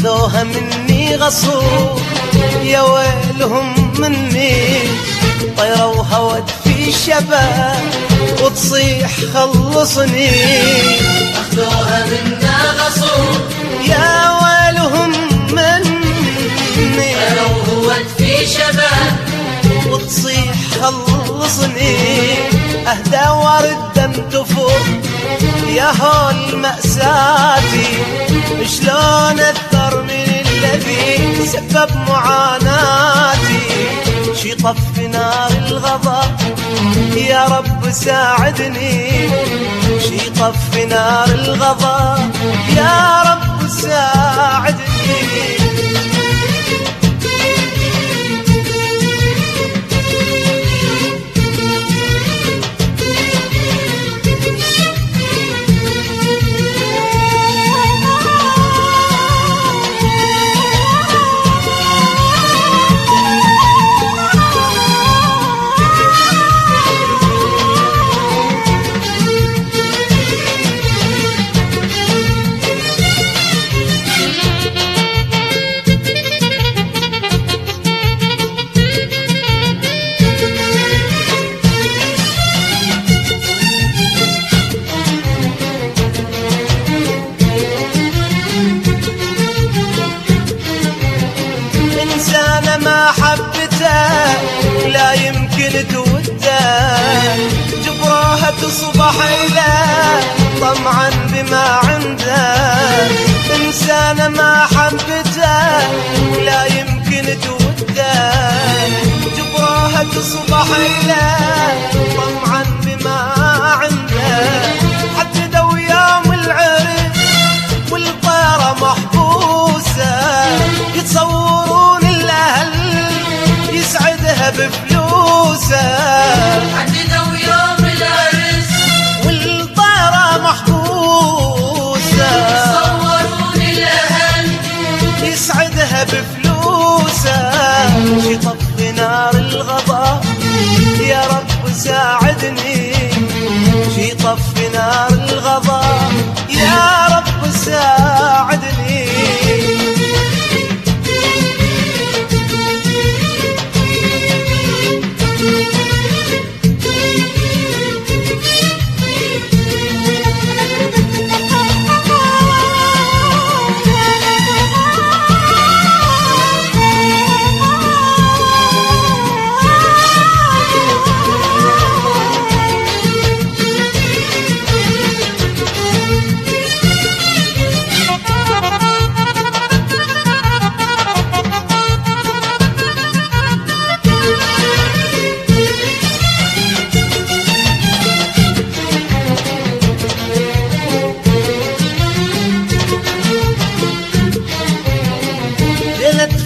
خذوها مني غصوا يا ويلهم مني، طيروا هود في الشباب وتصيح خلصني. أخذوها منا غصوا يا ويلهم مني، طيروا هود في شباب وتصيح خلصني. أهدى ورد دم تفور يا هول مأساتي، شلون أثر من الذي سبب معاناتي. شي طفي نار الغضب يا رب ساعدني، شي طفي نار الغضب يا رب ساعدني. إنسانة ما حبته لا يمكن توده، جبراها تصبح إله طمعا بما عنده. إنسانة ما حبته لا يمكن توده، جبراها تصبح إله طمعا بما عنده. حددوا يوم العرس والطيرة محبوسة، يتصورون الأهل يسعدها بفلوسه. حددوا يوم العرس والطيرة محبوسة، يتصورون الأهل يسعدها بفلوسه. شي طفي نار الغضب يا رب ساعدني، شي طفي نار الغضب يا رب ساعدني.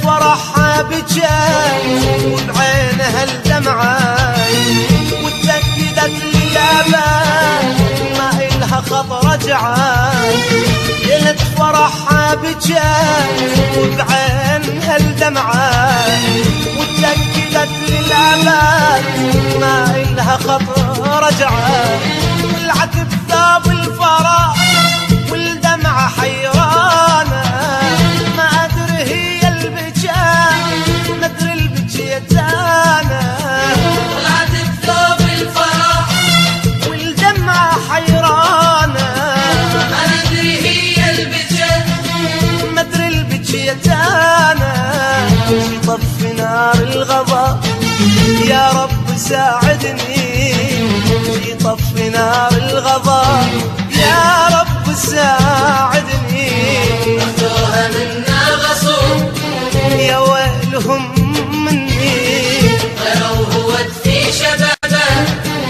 فرحها بجاه وبعينها الدمعة، وتأكدت للأمان ما إلها خط رجعة. ليلة فرحها بجاه وبعينها الدمعة، وتأكدت للأمان ما إلها خط رجعة. طلعت بثوب الفرح والدمعة حيرانة، ما أدري هي ما ادري البجيتانة. طلعت بثوب الفرح والدمعة حيرانة، ما ادري هي البجة ما ادري البجيتانة. شي طفي نار الغضب يا رب ساعدني، نار الغضب يا رب ساعدني أخذوها منا غصوب يا ويلهم مني